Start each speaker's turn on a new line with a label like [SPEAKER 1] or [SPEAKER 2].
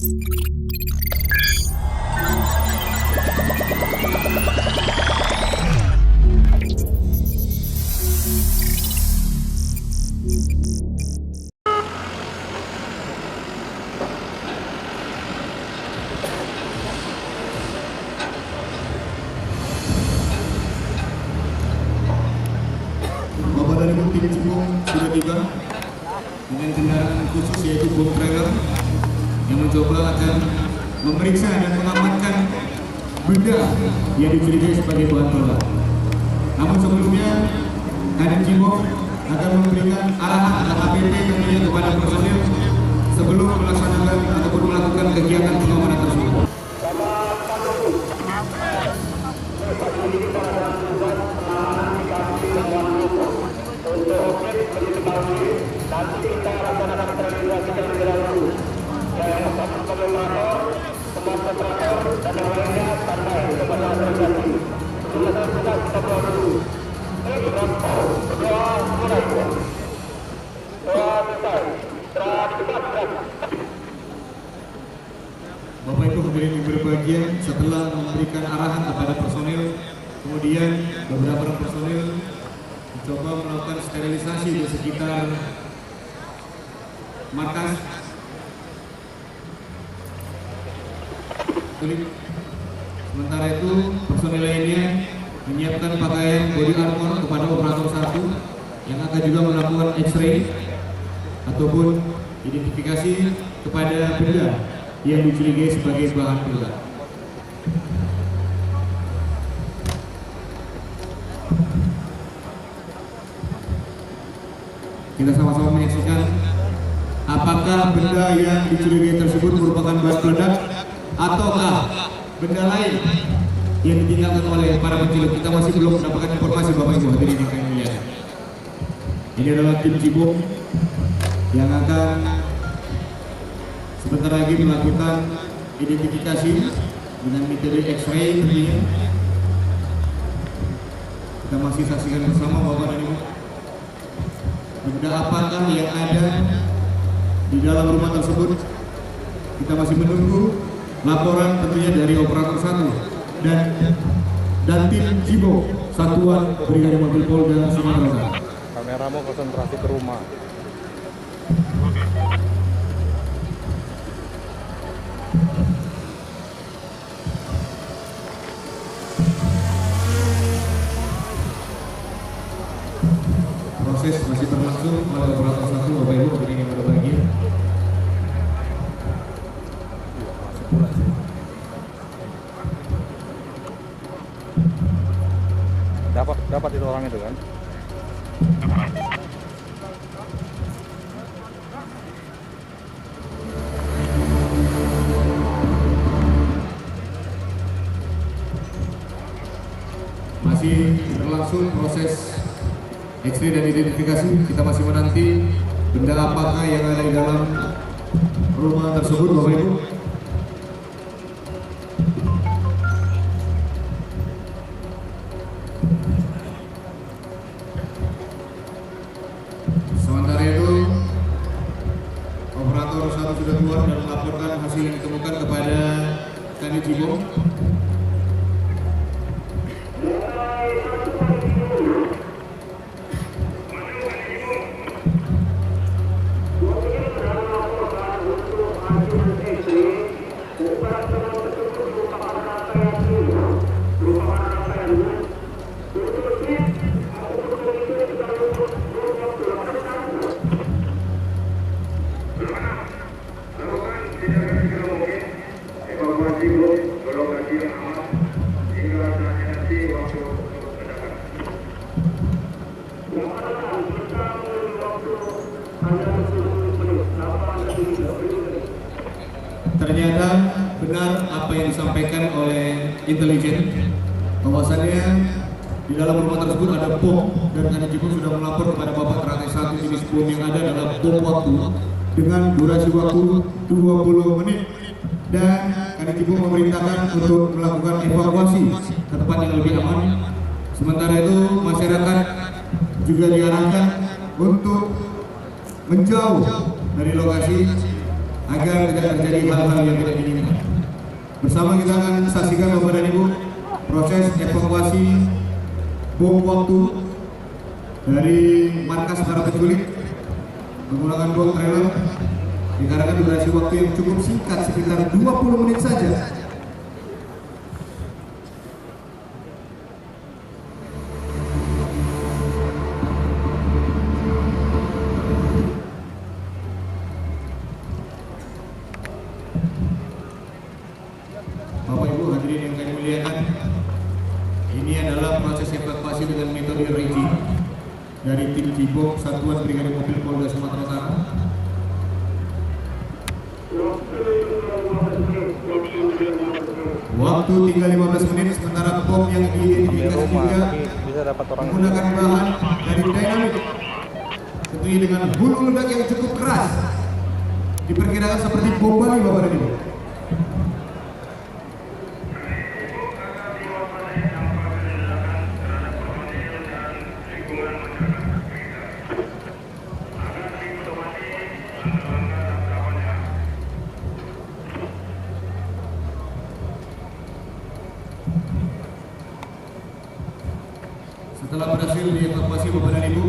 [SPEAKER 1] Bapak dari tim Cibung sudah tiba dengan kendaraan khusus yaitu bom trailer yang mencoba akan memeriksa dan mengamankan benda yang dicurigai sebagai bahan peledak. Namun sebelumnya Kadin Cibung akan memberikan arahan atau APP tentunya kepada personil sebelum melaksanakan ataupun melakukan kegiatan pengamanan tersebut.
[SPEAKER 2] Nanti kita laksanakan terrealisasi terlebih dahulu. Yang satu koordinator, operator, dan yang lainnya standby untuk masalah terrealisasi. Sudah kita buat dulu. Doa mulai. Doa selesai.
[SPEAKER 1] Bapak Ibu hadirin yang berbahagia, setelah memberikan arahan kepada personil, kemudian beberapa personil mencoba melakukan sterilisasi di sekitar markas. Sementara itu personil lainnya menyiapkan pakaian body armor kepada operator 1 yang akan juga melakukan X-ray ataupun identifikasi kepada benda yang dicurigai sebagai bahan peledak. Kita sama-sama menyaksikan apakah benda yang dicurigai tersebut merupakan bahan peledak ataukah benda lain yang ditinggalkan oleh para penculik. Kita masih belum mendapatkan informasi, Bapak Ibu hadirin yang kami muliakan. Ini adalah tim Cibung yang akan sebentar lagi melakukan identifikasi dengan metode X-ray tentunya. Kita masih saksikan bersama Bapak dan Ibu. Benda apakah yang ada di dalam rumah tersebut? Kita masih menunggu laporan tentunya dari operator 1 dan tim Cibung Satuan Brigade Mobil Polda Sumatera Utara.
[SPEAKER 3] Kamera mau konsentrasi ke rumah.
[SPEAKER 1] Proses masih berlangsung oleh operator 1, Bapak Ibu hadirin yang berbahagia.
[SPEAKER 3] Dapat itu orang itu kan?
[SPEAKER 1] Masih berlangsung proses X-ray dan identifikasi. Kita masih menanti benda apakah yang ada di dalam rumah tersebut, Bapak Ibu. Sementara itu operator 1 sudah keluar dan melaporkan hasil yang ditemukan kepada Kadin Cibung. Ternyata benar apa yang disampaikan oleh intelijen, bahwasannya di dalam rumah tersebut ada bom, dan Kadin Cibung sudah melapor kepada Bapak Rantai 1 jenis bom yang ada adalah bom waktu dengan durasi waktu 20 menit, dan Kadin Cibung memerintahkan untuk melakukan evakuasi ke tempat yang lebih aman. Sementara itu masyarakat juga diarahkan untuk menjauh dari lokasi agar tidak terjadi hal-hal yang tidak diinginkan. Bersama kita akan saksikan Bapak dan Ibu proses evakuasi bom waktu dari markas para penculik menggunakan bom trailer dikarenakan durasi waktu yang cukup singkat sekitar 20 menit saja. Bapak Ibu hadirin yang kami muliakan, ini adalah proses evakuasi dengan metode rigging dari tim Cibok Satuan Brigade Mobil Polda Sumatera Utara. Waktu tinggal 15 menit, sementara bom yang diidentifikasi juga
[SPEAKER 3] bisa dapat orang
[SPEAKER 1] menggunakan bahan dari dynamit, tentunya dengan hulu ledak yang cukup keras. Diperkirakan seperti bom Bali, Bapak dan Ibu. Setelah berhasil dievakuasi Bapak dan Ibu,